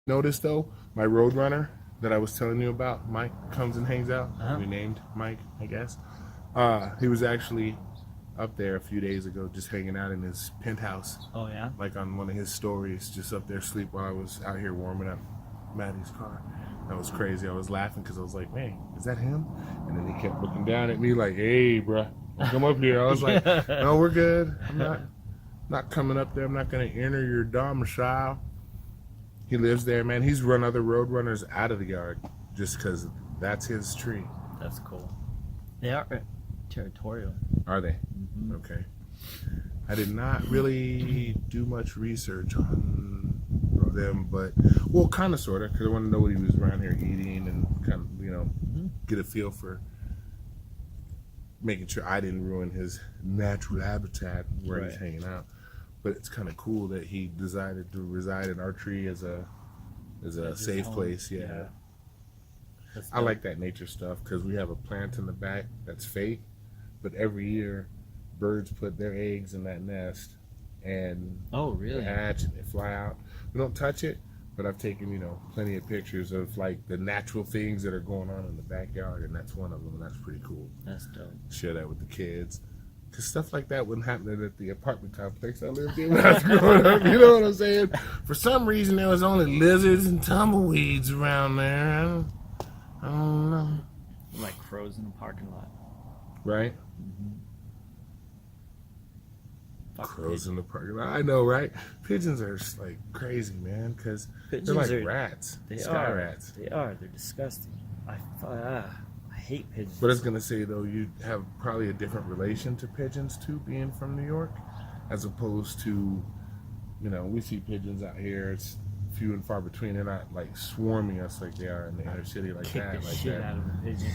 Notice though, my Roadrunner that I was telling you about, Mike comes and hangs out. We named Mike, I guess. He was actually up there a few days ago, just hanging out in his penthouse. Oh yeah. Like on one of his stories, just up there asleep while I was out here warming up Maddie's car. That was crazy. I was laughing because I was like, "Man, is that him?" And then he kept looking down at me like, "Hey, bruh, come up here." I was like, "No, we're good. I'm not coming up there. I'm not going to enter your domicile." He lives there, man. He's run other Roadrunners out of the yard just because that's his tree. That's cool. They are territorial. Are they? Mm-hmm. Okay. I did not really do much research on them, but, well, kind of, sort of, because I want to know what he was around here eating and kind of, you know, get a feel for making sure I didn't ruin his natural habitat where he's hanging out. But it's kind of cool that he decided to reside in our tree as a safe place. Yeah. I like that nature stuff because we have a plant in the back that's fake, but every year birds put their eggs in that nest and they hatch and they fly out. We don't touch it, but I've taken, you know, plenty of pictures of like the natural things that are going on in the backyard, and that's one of them, and that's pretty cool. That's dope. Share that with the kids. Because stuff like that wouldn't happen at the apartment complex I lived in when I was growing up. You know what I'm saying? For some reason, there was only lizards and tumbleweeds around there. I don't know. Like crows in the parking lot. Right? Crows in the parking lot. I know, right? Pigeons are just like crazy, man, because they're like rats. Sky rats. They are. They're disgusting. I hate pigeons. But I was going to say, though, you have probably a different relation to pigeons, too, being from New York, as opposed to, you know, we see pigeons out here. It's few and far between. They're not, like, swarming us like they are in the inner city like that. Kick the shit out of a pigeon.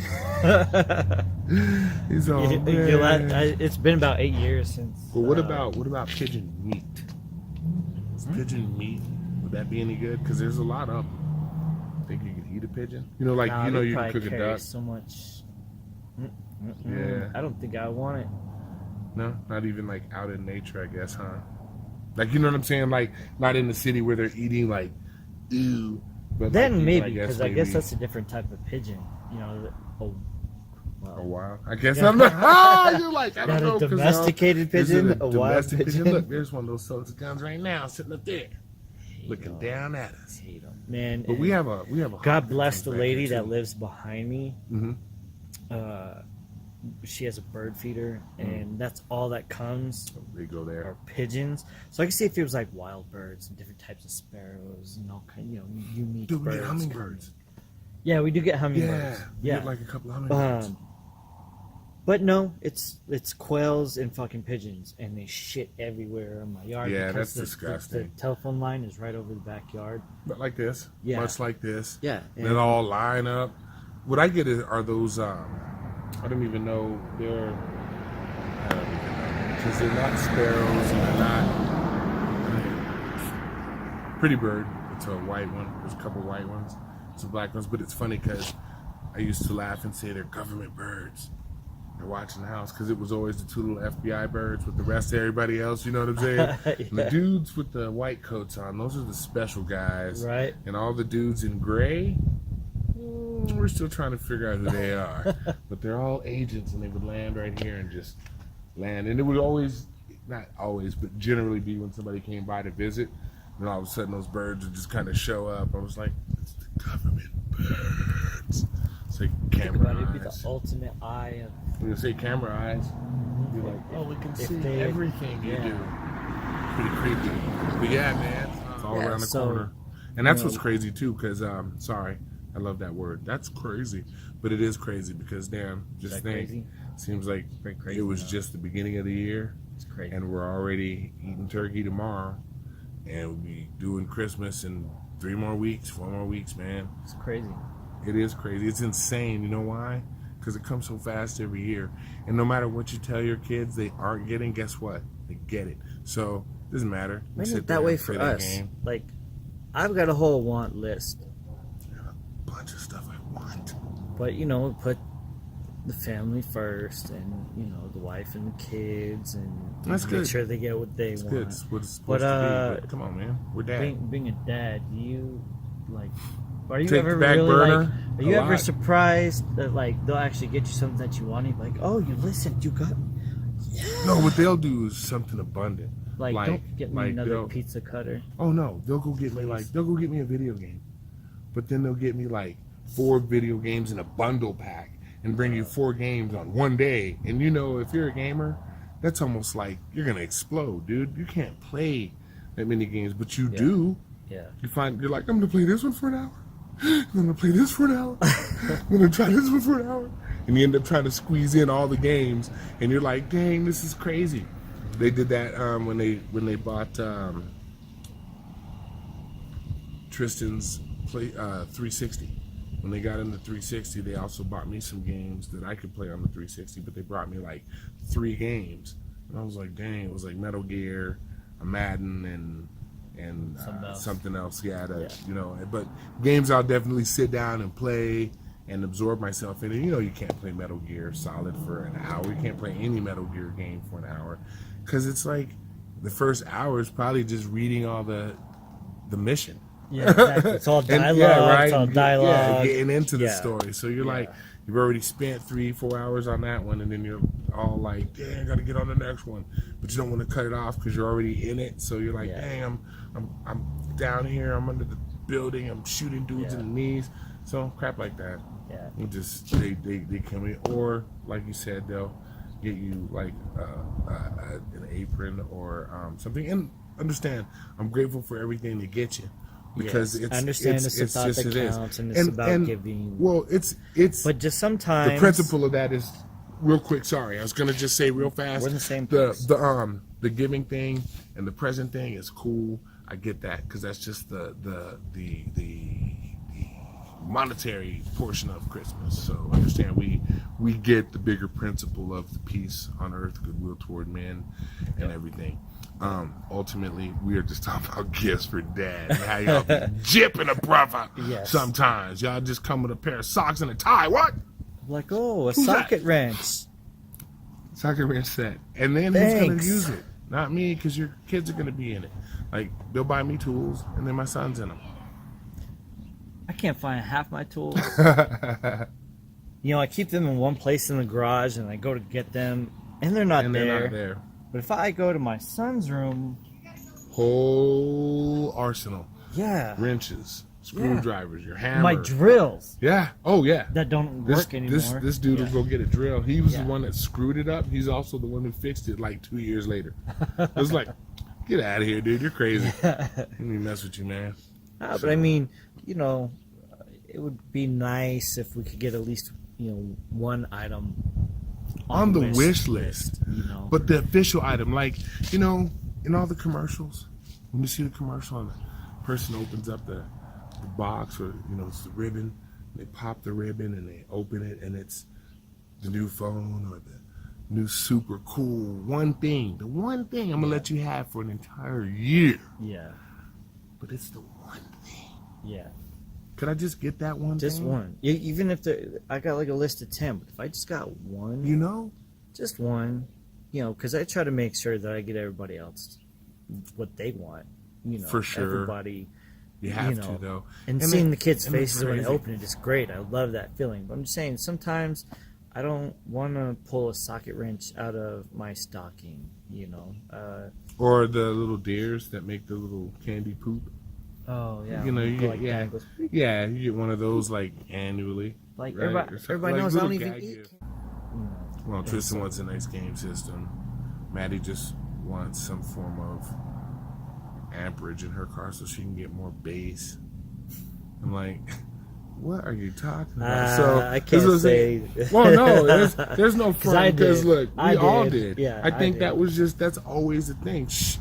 He's all, man. It's been about 8 years since... Well, what about pigeon meat? Is pigeon meat, would that be any good? Because there's a lot of them. Think you could eat a pigeon? You know, like, you know, you can cook a duck. So much. Yeah. I don't think I want it. No, not even like out in nature, I guess, huh? Like, you know what I'm saying? Like, not in the city where they're eating like, ew. But then like, maybe, because I guess that's a different type of pigeon. You know, a wild. I guess I'm not. You're like, I don't know. A domesticated pigeon, a wild pigeon. Look, there's one of those soldier guns right now, sitting up there, looking down at us. Man, but we have a God bless the lady that lives behind me. She has a bird feeder, and that's all that comes. They go there. Are pigeons. So I can see if it was like wild birds and different types of sparrows and all kind, you know, unique birds. We get hummingbirds. Yeah, we do get hummingbirds. Yeah, we get like a couple of hummingbirds. But no, it's quails and fucking pigeons, and they shit everywhere in my yard. Yeah, that's disgusting. The telephone line is right over the backyard. But like this, much like this. Yeah, they all line up. What I get are those. I don't even know. I don't even know because they're not sparrows and they're not. Pretty bird. It's a white one. There's a couple white ones. Some black ones. But it's funny because I used to laugh and say they're government birds. They're watching the house because it was always the two little FBI birds with the rest of everybody else, you know what I'm saying? And the dudes with the white coats on, those are the special guys. Right. And all the dudes in gray, we're still trying to figure out who they are. But they're all agents, and they would land right here and just land. And it would always, not always, but generally be when somebody came by to visit, and all of a sudden those birds would just kind of show up. I was like, it's the government birds. It's like camera It'd be the eyes. ultimate eye of. When you say camera eyes, you're like, oh, we can see everything you do. Pretty creepy. But yeah, man, it's all around the corner. And that's what's crazy too, because sorry, I love that word. That's crazy, but it is crazy because damn, just think, crazy? Seems like Crazy it was just the beginning of the year, It's crazy. and we're already eating turkey tomorrow, and we'll be doing Christmas in 4 more weeks, man. It's crazy. It is crazy. It's insane. You know why? Because it comes so fast every year, and no matter what you tell your kids they aren't getting, guess what? They get it. So it doesn't matter. Made it that way for us. Like, I've got a whole want list. A bunch of stuff I want. But, you know, put the family first, and, you know, the wife and the kids, and That's make good. sure they get what they It's want. good. It's what it's supposed to be. But come on, man. We're dad. Being a dad, do you, like, are you Take ever the back really, burner like, are you a ever lot. surprised that, like, they'll actually get you something that you want? And you're like, oh, you listened, you got me. Yeah. No, what they'll do is something abundant. Like, don't get me another they'll- pizza cutter. Oh no, they'll go get me a video game, but then they'll get me like 4 video games in a bundle pack and bring you 4 games on one day. And you know, if you're a gamer, that's almost like you're gonna explode, dude. You can't play that many games, but you do. Yeah. You're like, I'm gonna play this one for an hour. I'm gonna play this for an hour. I'm gonna try this one for an hour. And you end up trying to squeeze in all the games, and you're like, dang, this is crazy. They did that when they bought Tristan's 360. When they got in the 360, they also bought me some games that I could play on the 360, but they brought me like 3 games. And I was like, dang, it was like Metal Gear, a Madden, and something else. Yeah, you know, but games I'll definitely sit down and play and absorb myself in. And you know, you can't play Metal Gear Solid for an hour. You can't play any Metal Gear game for an hour, because it's like the first hour is probably just reading all the mission. Yeah, exactly. It's all dialogue. It's all dialogue. Yeah, getting into the Yeah. story. So you're like, you've already spent 3-4 hours on that one, and then you're all like, dang, I got to get on the next one. But you don't want to cut it off because you're already in it. So you're like, dang, I'm down here. I'm under the building. I'm shooting dudes in the knees. So crap like that. Yeah. And just they come in, or like you said, they'll get you like an apron or something. And understand, I'm grateful for everything they get you. Because I understand it's the thought that counts, and it's about giving. Well, it's. But just sometimes the principle of that is real quick. Sorry, I was gonna just say real fast. We're in the same place. The giving thing and the present thing is cool. I get that because that's just the monetary portion of Christmas. So understand, we get the bigger principle of the peace on earth, goodwill toward men, and everything. Ultimately, we are just talking about gifts for dad and how y'all be jipping a brother. Yes. Sometimes y'all just come with a pair of socks and a tie. What? Like, oh, a Who's socket that? wrench. Socket wrench set. And then who's gonna use it? Not me, because your kids are gonna be in it. Like, they'll buy me tools, and then my son's in them. I can't find half my tools. You know, I keep them in one place in the garage, and I go to get them, and they're not there. But if I go to my son's room, whole arsenal. Yeah. Wrenches, screwdrivers, your hammer. My drills. Yeah. Oh, yeah. That don't work anymore. This dude will go get a drill. He was the one that screwed it up. He's also the one who fixed it like 2 years later. It was like, get out of here, dude. You're crazy. Let me mess with you, man. But I mean, you know, it would be nice if we could get at least, you know, one item on the wish list. You know? But the official item, like, you know, in all the commercials, when you see the commercial and the person opens up the box, or, you know, it's the ribbon, they pop the ribbon and they open it, and it's the new phone or the new super cool the one thing I'm gonna let you have for an entire year. Yeah. But it's the one thing. Yeah. Could I just get that one Just thing? one. Even if I got like a list of 10, but if I just got one, you know, just one, you know, because I try to make sure that I get everybody else what they want, you know, for sure. Everybody, you have to though. And seeing the kids' faces when they open it is great. I love that feeling. But I'm just saying, sometimes I don't want to pull a socket wrench out of my stocking, you know. Or the little deers that make the little candy poop. Oh yeah, You know, you get, like yeah, that goes, yeah, you get one of those like annually. like right? everybody Like knows I little don't even gag eat. gift. Well, Tristan wants a nice game system. Maddie just wants some form of amperage in her car so she can get more bass. I'm like, what are you talking about? So I can't say. Well, no, there's no front because did. look, we all did. Yeah, I think I did. that's always the thing. Shh,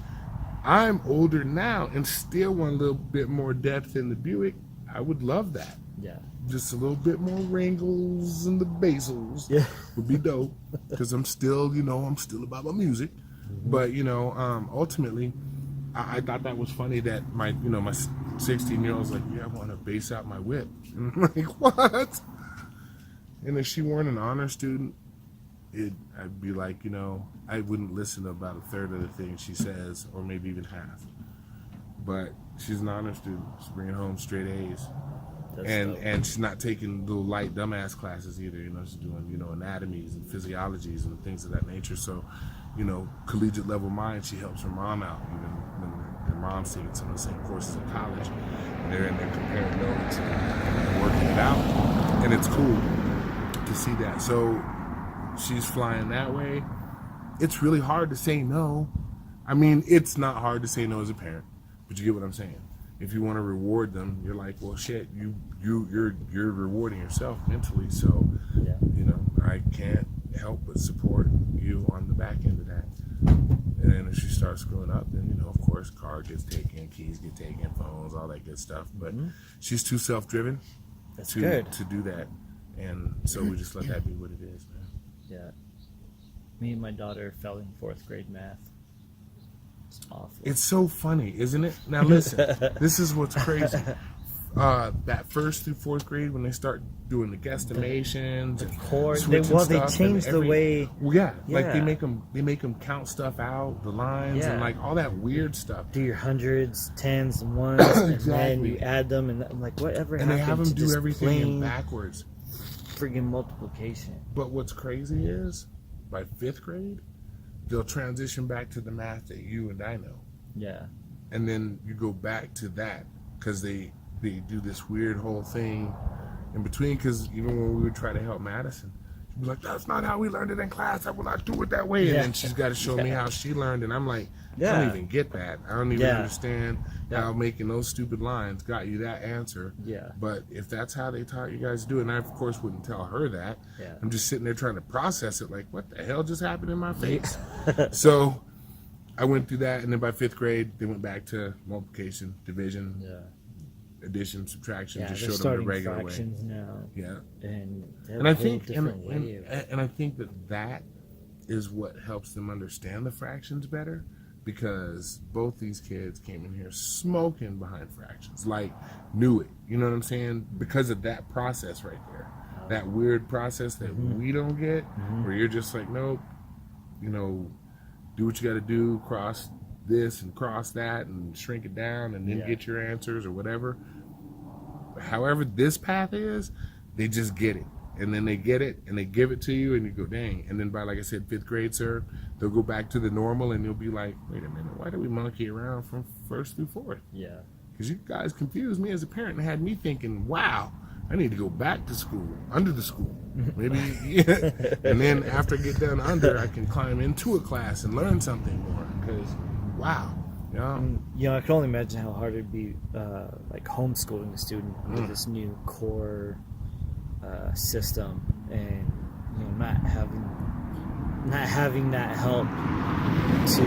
I'm older now and still want a little bit more depth in the Buick. I would love that. Yeah. Just a little bit more wrangles and the basils would be dope because I'm still, I'm still about my music. Mm-hmm. But, ultimately, I thought that was funny that my 16-year-old's like, yeah, I want to bass out my whip. And I'm like, what? And if she weren't an honor student, I'd be like, I wouldn't listen to about a third of the things she says, or maybe even half. But she's an honor student. She's bringing home straight A's. And she's not taking little light dumbass classes either. She's doing, anatomies and physiologies and things of that nature. So, collegiate level mind, she helps her mom out, even when her mom's taking some of the same courses in college. And they're in there comparing notes and working it out. And it's cool to see that. So she's flying that way. It's really hard to say no. I mean, it's not hard to say no as a parent, but you get what I'm saying. If you want to reward them, you're like, well, shit, you're rewarding yourself mentally. So, yeah. I can't help but support you on the back end of that. And then if she starts screwing up, then, of course, car gets taken, keys get taken, phones, all that good stuff. But she's too self-driven to do that. And so we just let that be what it is, man. Yeah. Me and my daughter fell in 4th grade math. It's awful. It's so funny, isn't it? Now listen, this is what's crazy. That 1st through 4th grade, when they start doing the guesstimations, they change the way. Well, like they make them count stuff out, the lines, and like all that weird stuff. Do your hundreds, tens, and ones, exactly. And then you add them, and I'm like, whatever and happened they have them to do just everything in backwards. Friggin' multiplication. But what's crazy is, by 5th grade, they'll transition back to the math that you and I know. Yeah. And then you go back to that because they do this weird whole thing in between. Because even when we would try to help Madison, she'd be like, that's not how we learned it in class. I will not do it that way. And then she's got to show me how she learned. And I'm like, I don't even get that. I don't even understand how making those stupid lines got you that answer. Yeah. But if that's how they taught you guys to do it, and I, of course, wouldn't tell her that. Yeah. I'm just sitting there trying to process it like, what the hell just happened in my face? So I went through that, and then by 5th grade, they went back to multiplication, division, addition, subtraction. Just showed them the regular way. Now. Yeah, and I think, and I think that is what helps them understand the fractions better, because both these kids came in here smoking behind fractions, like knew it. You know what I'm saying? Because of that process right there, that weird process that we don't get, where you're just like, nope, do what you got to do, cross this and cross that and shrink it down and then get your answers or whatever. However this path is, they just get it. And then they get it and they give it to you and you go, dang. And then by, like I said, 5th grade, sir, they'll go back to the normal and you'll be like, wait a minute, why do we monkey around from 1st through 4th? Yeah. Because you guys confused me as a parent and had me thinking, wow, I need to go back to school, under the school. Maybe, and then after I get done under, I can climb into a class and learn something more. Because, wow. I can only imagine how hard it'd be, like homeschooling a student with this new core system, and not having that help to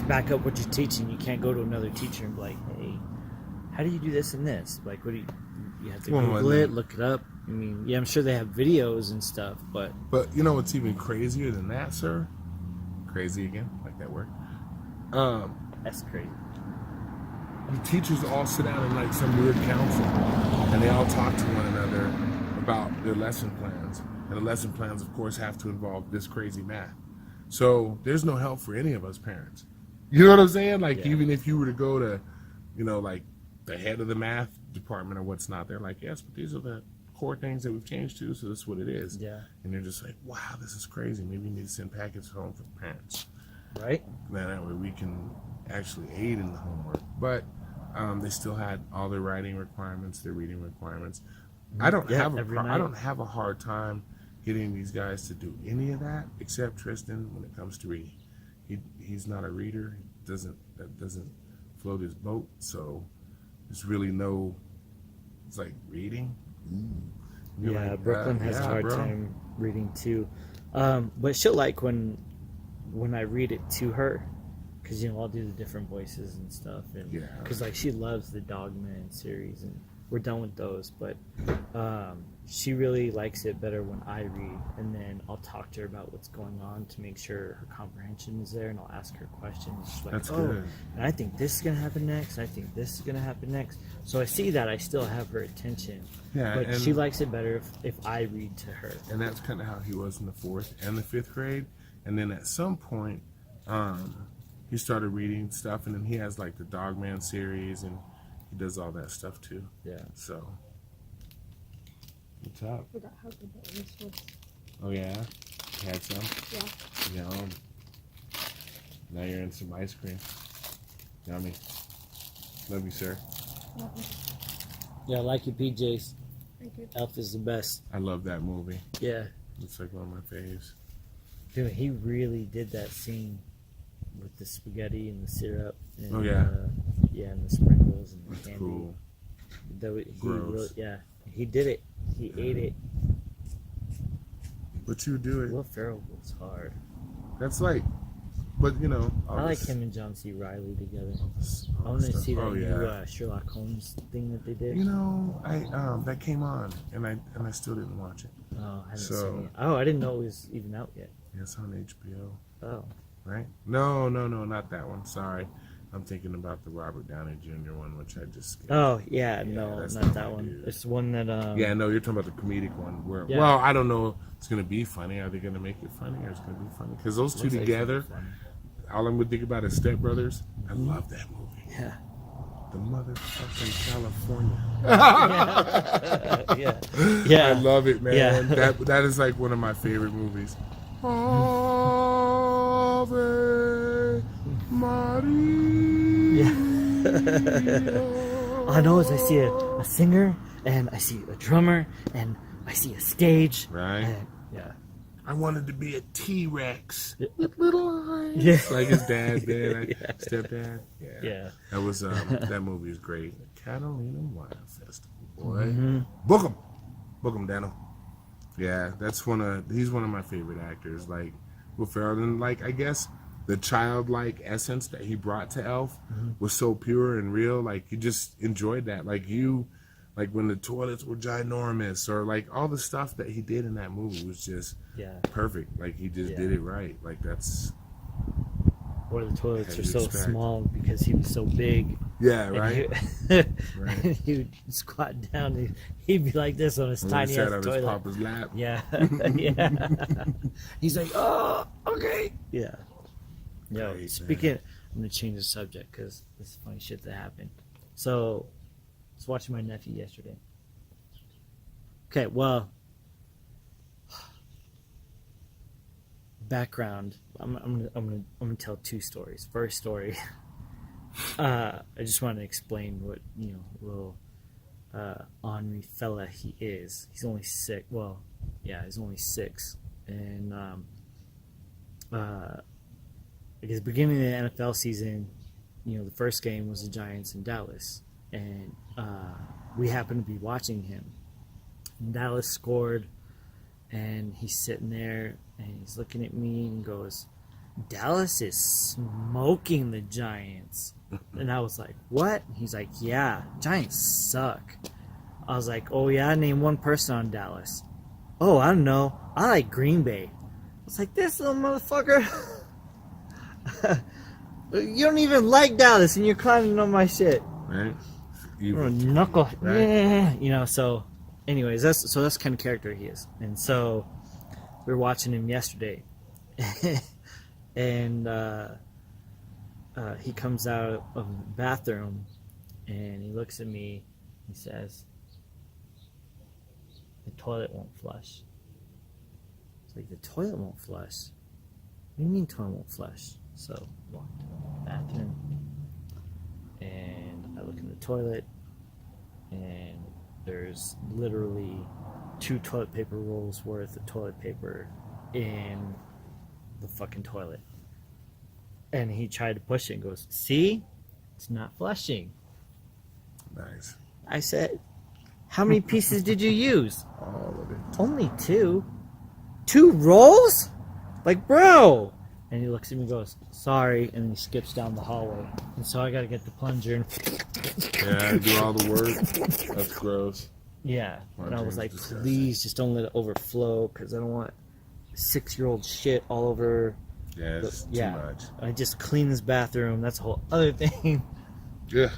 back up what you're teaching. You can't go to another teacher and be like, hey, how do you do this and this? Like, what do you have to Google it, look it up? I mean, I'm sure they have videos and stuff, but you know what's even crazier than that, sir? Crazy again, like that word. That's crazy. The teachers all sit down in like some weird council, and they all talk to one another about their lesson plans. And the lesson plans, of course, have to involve this crazy math. So there's no help for any of us parents. You know what I'm saying? Like, even if you were to go to, like the head of the math department or what's not, they're like, yes, but these are the core things that we've changed to, so that's what it is. Yeah. And you're just like, wow, this is crazy. Maybe we need to send packets home for the parents. Right. That way we can actually aid in the homework. But they still had all their writing requirements, their reading requirements. I don't have a hard time getting these guys to do any of that, except Tristan when it comes to reading. He's not a reader. That doesn't float his boat. So there's really no. It's like reading. Yeah, like, Brooklyn has a hard time reading too, but she'll like when I read it to her, because I'll do the different voices and stuff, and because like she loves the Dogman series, and we're done with those, but she really likes it better when I read, and then I'll talk to her about what's going on to make sure her comprehension is there, and I'll ask her questions. She's like, that's good. And I think this is gonna happen next. I think this is gonna happen next. So I see that I still have her attention. Yeah, but she likes it better if I read to her. And that's kind of how he was in the 4th and the 5th grade. And then at some point, he started reading stuff, and then he has like the Dogman series, and he does all that stuff too. Yeah. So, what's up? I forgot how good the ice was. Oh yeah, you had some. Yeah. Yum. Now you're in some ice cream. Yummy. Love you, sir. Yeah, I like your PJs. Thank you. Elf is the best. I love that movie. Yeah. It's like one of my faves. Dude, he really did that scene with the spaghetti and the syrup. And, Oh, yeah. And the sprinkles and the That's candy. cool. Gross. He did it. He ate it. But you do it. Will Ferrell was hard. That's like, but I like him and John C. Reilly together. I want to see that new Sherlock Holmes thing that they did. I that came on, and I still didn't watch it. Oh, I haven't seen it. Oh, I didn't know it was even out yet. Yeah, it's on HBO. Oh. Right? No, not that one. Sorry. I'm thinking about the Robert Downey Jr. one, which I just skipped. Oh, yeah, no, not that one. Dude. It's one that... Yeah, no, you're talking about the comedic one. Where, well, I don't know if it's going to be funny. Are they going to make it funny, or it's going to be funny? Because those two together, all I'm going to think about is Step Brothers. I love that movie. Yeah. The motherfucking California. Yeah. I love it, man. Yeah. That is like one of my favorite movies. Ave Maria. All I know is I see a singer, and I see a drummer, and I see a stage. Right. And, I wanted to be a T-Rex with little eyes. Yeah. Like his dad did, stepdad. Yeah. That was that movie is great. Catalina Wine Festival, boy. Mm-hmm. Book him, Daniel. Yeah, he's one of my favorite actors. Like Will Ferrell, and like I guess the childlike essence that he brought to Elf was so pure and real. Like you just enjoyed that. Like when the toilets were ginormous, or like all the stuff that he did in that movie was just perfect. Like he just did it right. Like that's. Or the toilets are so small because he was so big. Yeah, right. And he would squat down. And he'd be like this on his tiny ass toilet. His papa's lap. Yeah, yeah. He's like, oh, okay. Yeah. Yo, Great, speaking, I'm gonna change the subject because this is funny shit that happened. So, I was watching my nephew yesterday. Okay, well, background. I'm gonna tell two stories. First story. I just want to explain what little ornery fella he is. He's only 6. Well, yeah, he's only 6, and at the beginning of the NFL season, the first game was the Giants in Dallas, and we happened to be watching him. And Dallas scored, and he's sitting there, and he's looking at me and goes, "Dallas is smoking the Giants." And I was like, "What?" He's like, "Yeah, Giants suck." I was like, "Oh yeah, name one person on Dallas." "Oh, I don't know. I like Green Bay." I was like, "This little motherfucker." You don't even like Dallas, and you're climbing on my shit. Right. You're a knuckle. Right. Yeah. So, anyways, that's the kind of character he is. And so, we were watching him yesterday, and he comes out of the bathroom, and he looks at me. He says, the toilet won't flush. It's like, the toilet won't flush? What do you mean toilet won't flush? So I walk to the bathroom and I look in the toilet and there's literally 2 toilet paper rolls worth of toilet paper in the fucking toilet. And he tried to push it and goes, see? It's not flushing. Nice. I said, how many pieces did you use? All of it. Only 2. 2 rolls? Like, bro. And he looks at me and goes, sorry. And then he skips down the hallway. And so I got to get the plunger and Yeah, do all the work. That's gross. yeah. My And I was dream's like, disgusting. please just don't let it overflow because I don't want 6-year-old shit all over. Yeah, it's too Yeah. much. I just clean this bathroom. That's a whole other thing. Yeah.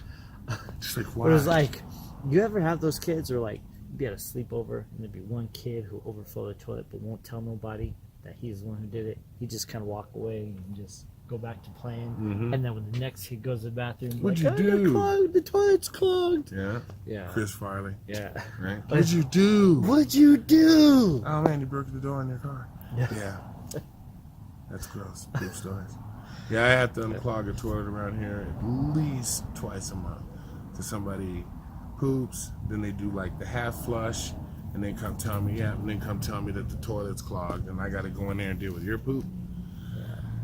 Just like, why? But it was like, you ever have those kids or like, you'd be at a sleepover and there'd be one kid who overflowed the toilet but won't tell nobody that he's the one who did it. He just kind of walk away and just go back to playing. Mhm. And then when the next kid goes to the bathroom, What'd like, you do? Clogged, the toilet's clogged. Yeah. Yeah. Chris Farley. Yeah. Right? What'd you do? What'd you do? Oh man, you broke the door in your car. Yeah. Yeah. That's gross. Deep stories. Yeah, I have to unclog a toilet around here at least twice a month. So somebody poops, then they do like the half flush, and then come tell me, and then come tell me that the toilet's clogged, and I got to go in there and deal with your poop.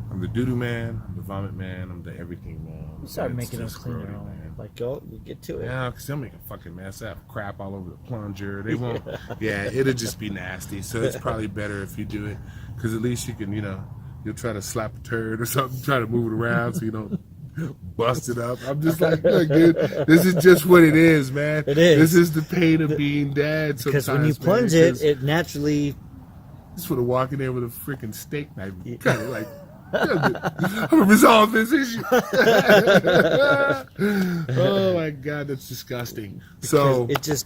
I'm the doo-doo man, I'm the vomit man, I'm the everything man. We start It's making them just clean their grody, own. man. Like, go, we get to it. Yeah, because they'll make a fucking mess. They have crap all over the plunger. They won't. Yeah, it'll just be nasty. So it's probably better if you do it, because at least you can, you'll try to slap a turd or something, try to move it around so you don't bust it up. I'm just like, look, dude, this is just what it is, man. It is. This is the pain of being dad. Because when you sometimes, plunge man, it, 'cause it naturally. just want to walk in there with a freaking steak knife, kind of like. I'm gonna resolve this issue. Oh my god, that's disgusting. So It just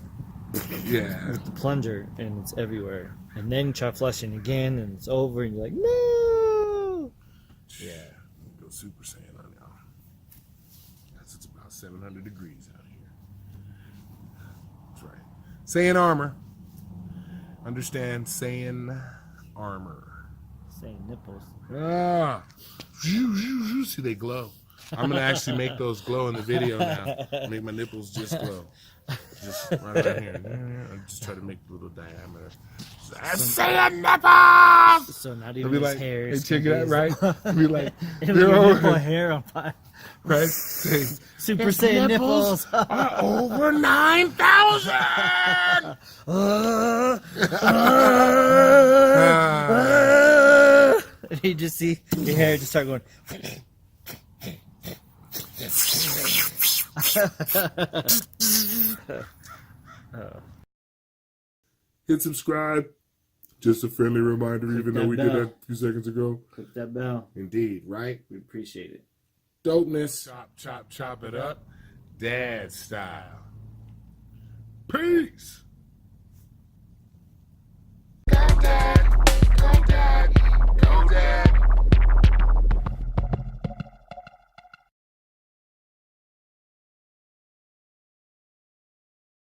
yeah, the plunger and it's everywhere. And then you try flushing again and it's over and you're like, no. yeah, go Super Saiyan on y'all. That's it's about 700 degrees out here. That's right. Saiyan armor. Understand Saiyan armor. Saying nipples. Ah, see they glow. I'm gonna actually make those glow in the video now. Make my nipples just glow, just right around here. I just try to make a little diameter. Say a nipple. So not I'll even be his like, hair. hey, is check it out, confused. right? I'll be like, It'll be your nipple hair on fire. right? Say, Super his Saiyan nipples. are over 9,000. And you just see your hair just start going. Hit subscribe. Just a friendly reminder, even though that we did bell. that a few seconds ago. Click that bell. Indeed, right? We appreciate it. Dopeness. Chop, chop, chop it up. Dad style. Peace. Good day.